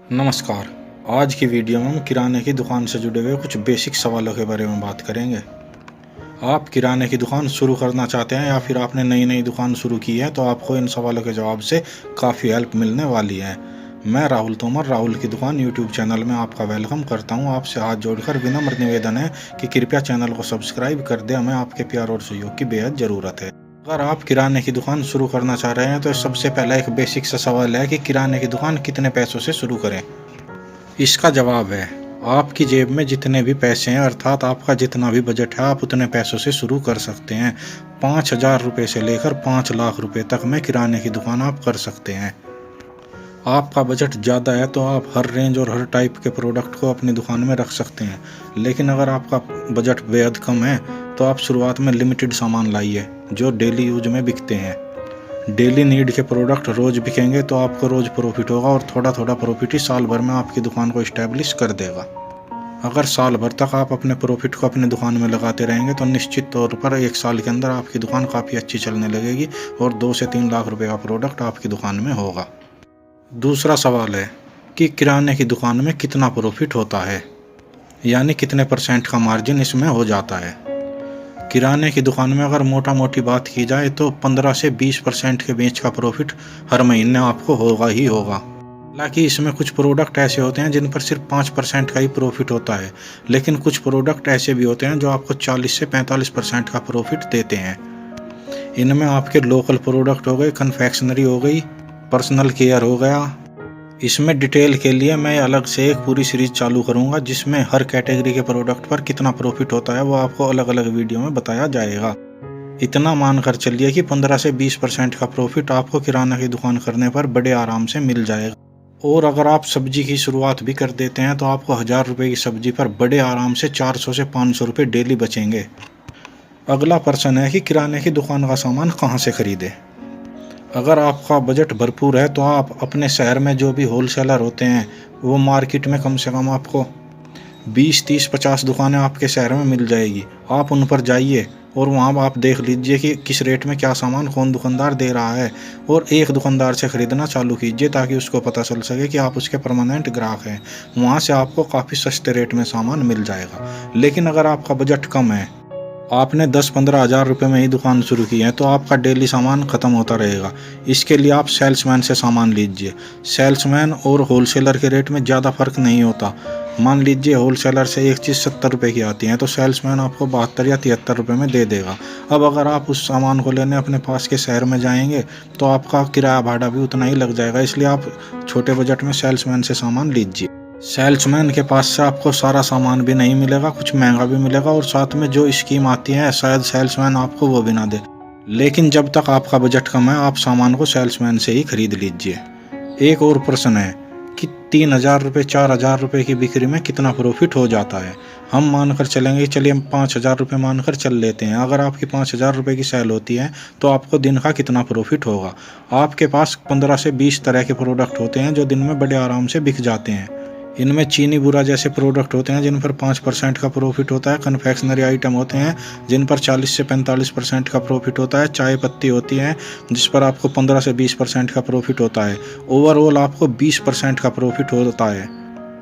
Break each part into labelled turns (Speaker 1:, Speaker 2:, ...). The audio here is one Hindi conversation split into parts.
Speaker 1: नमस्कार। आज की वीडियो में हम किराने की दुकान से जुड़े हुए कुछ बेसिक सवालों के बारे में बात करेंगे। आप किराने की दुकान शुरू करना चाहते हैं या फिर आपने नई दुकान शुरू की है, तो आपको इन सवालों के जवाब से काफ़ी हेल्प मिलने वाली है। मैं राहुल तोमर, राहुल की दुकान यूट्यूब चैनल में आपका वेलकम करता हूं। आपसे हाथ जोड़कर विनम्र निवेदन है कि कृपया चैनल को सब्सक्राइब कर दें। हमें आपके प्यार और सहयोग की बेहद ज़रूरत है। अगर आप किराने की दुकान शुरू करना चाह रहे हैं तो सबसे पहला एक बेसिक सा सवाल है कि किराने की दुकान कितने पैसों से शुरू करें। इसका जवाब है, आपकी जेब में जितने भी पैसे हैं, अर्थात आपका जितना भी बजट है, आप उतने पैसों से शुरू कर सकते हैं। 5,000 रुपये से लेकर 5 लाख रुपए तक में किराने की दुकान आप कर सकते हैं। आपका बजट ज़्यादा है तो आप हर रेंज और हर टाइप के प्रोडक्ट को अपनी दुकान में रख सकते हैं। लेकिन अगर आपका बजट बेहद कम है तो आप शुरुआत में लिमिटेड सामान लाइए जो डेली यूज में बिकते हैं। डेली नीड के प्रोडक्ट रोज़ बिकेंगे तो आपको रोज़ प्रॉफिट होगा और थोड़ा थोड़ा प्रॉफिट ही साल भर में आपकी दुकान को इस्टेब्लिश कर देगा। अगर साल भर तक आप अपने प्रॉफिट को अपनी दुकान में लगाते रहेंगे तो निश्चित तौर पर 1 साल के अंदर आपकी दुकान काफ़ी अच्छी चलने लगेगी और 2 से 3 लाख रुपए का प्रोडक्ट आपकी दुकान में होगा। दूसरा सवाल है कि किराने की दुकान में कितना प्रॉफिट होता है, यानी कितने % का मार्जिन इसमें हो जाता है। किराने की दुकान में अगर मोटा मोटी बात की जाए तो 15 से 20% के बीच का प्रॉफिट हर महीने आपको होगा ही होगा। हालांकि इसमें कुछ प्रोडक्ट ऐसे होते हैं जिन पर सिर्फ 5% का ही प्रॉफिट होता है, लेकिन कुछ प्रोडक्ट ऐसे भी होते हैं जो आपको 40 से 45% का प्रॉफिट देते हैं। इनमें आपके लोकल प्रोडक्ट हो गए, कन्फेक्शनरी हो गई, पर्सनल केयर हो गया। इसमें डिटेल के लिए मैं अलग से एक पूरी सीरीज चालू करूंगा जिसमें हर कैटेगरी के प्रोडक्ट पर कितना प्रॉफिट होता है वो आपको अलग अलग वीडियो में बताया जाएगा। इतना मानकर चलिए कि 15 से 20% का प्रॉफिट आपको किराना की दुकान करने पर बड़े आराम से मिल जाएगा। और अगर आप सब्जी की शुरुआत भी कर देते हैं तो आपको 1000 रुपये की सब्जी पर बड़े आराम से 400 से 500 रुपये डेली बचेंगे। अगला प्रश्न है कि किराने की दुकान का सामान कहाँ से खरीदें। अगर आपका बजट भरपूर है तो आप अपने शहर में जो भी होलसेलर होते हैं वो मार्केट में कम से कम आपको 20, 30, 50 दुकानें आपके शहर में मिल जाएगी। आप उन पर जाइए और वहाँ आप देख लीजिए कि किस रेट में क्या सामान कौन दुकानदार दे रहा है और एक दुकानदार से ख़रीदना चालू कीजिए ताकि उसको पता चल सके कि आप उसके परमानेंट ग्राहक हैं। वहाँ से आपको काफ़ी सस्ते रेट में सामान मिल जाएगा। लेकिन अगर आपका बजट कम है, आपने 10-15 हज़ार रुपये में ही दुकान शुरू की है, तो आपका डेली सामान ख़त्म होता रहेगा। इसके लिए आप सेल्समैन से सामान लीजिए। सेल्समैन और होलसेलर के रेट में ज़्यादा फ़र्क नहीं होता। मान लीजिए होलसेलर से एक चीज़ 70 रुपये की आती है तो सेल्समैन आपको 72 या 73 रुपये में दे देगा। अब अगर आप उस सामान को लेने अपने पास के शहर में जाएंगे तो आपका किराया भाड़ा भी उतना ही लग जाएगा। इसलिए आप छोटे बजट में सेल्समैन से सामान लीजिए। सेल्समैन के पास से आपको सारा सामान भी नहीं मिलेगा, कुछ महंगा भी मिलेगा और साथ में जो स्कीम आती है शायद सेल्समैन आपको वो भी ना दे। लेकिन जब तक आपका बजट कम है आप सामान को सेल्समैन से ही खरीद लीजिए। एक और प्रश्न है कि 3,000 रुपये 4,000 रुपये की बिक्री में कितना प्रॉफिट हो जाता है। हम मानकर चलेंगे, चलिए हम 5,000 रुपये मानकर चल लेते हैं। अगर आपकी 5,000 रुपये की सेल होती है तो आपको दिन का कितना प्रॉफिट होगा। आपके पास 15 से 20 तरह के प्रोडक्ट होते हैं जो दिन में बड़े आराम से बिक जाते हैं। इनमें चीनी बुरा जैसे प्रोडक्ट होते हैं जिन पर 5% का प्रॉफिट होता है। कन्फेक्शनरी आइटम होते हैं जिन पर 40 से 45% का प्रॉफिट होता है। चाय पत्ती होती है जिस पर आपको 15 से 20% का प्रॉफिट होता है। ओवरऑल आपको 20% का प्रॉफिट होता है।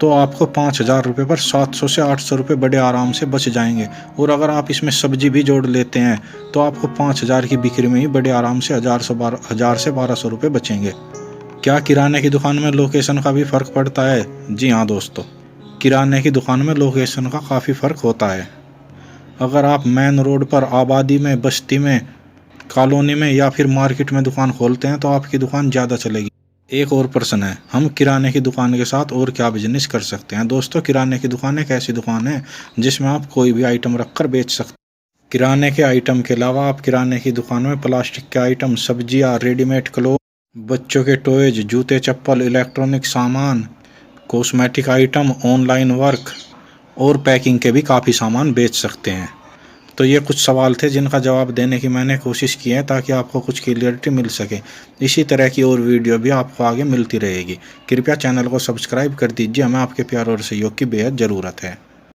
Speaker 1: तो आपको 5,000 रुपये पर 700 से 800 रुपये बड़े आराम से बच जाएंगे। और अगर आप इसमें सब्जी भी जोड़ लेते हैं तो आपको 5,000 की बिक्री में ही बड़े आराम से 1,000 से 1,200 रुपये बचेंगे। क्या किराने की दुकान में लोकेशन का भी फ़र्क पड़ता है? जी हाँ दोस्तों, किराने की दुकान में लोकेशन का काफ़ी फ़र्क होता है। अगर आप मेन रोड पर, आबादी में, बस्ती में, कॉलोनी में या फिर मार्केट में दुकान खोलते हैं तो आपकी दुकान ज़्यादा चलेगी। एक और प्रश्न है, हम किराने की दुकान के साथ और क्या बिजनेस कर सकते हैं। दोस्तों, किराने की दुकान एक ऐसी दुकान है जिसमें आप कोई भी आइटम रख कर बेच सकते हैं। किराने के आइटम के अलावा आप किराने की दुकान में प्लास्टिक के आइटम, सब्जियाँ, रेडीमेड क्लोथ, बच्चों के टॉयज, जूते चप्पल, इलेक्ट्रॉनिक सामान, कॉस्मेटिक आइटम, ऑनलाइन वर्क और पैकिंग के भी काफ़ी सामान बेच सकते हैं। तो ये कुछ सवाल थे जिनका जवाब देने की मैंने कोशिश की है ताकि आपको कुछ क्लियरिटी मिल सके। इसी तरह की और वीडियो भी आपको आगे मिलती रहेगी। कृपया चैनल को सब्सक्राइब कर दीजिए। हमें आपके प्यार और सहयोग की बेहद ज़रूरत है।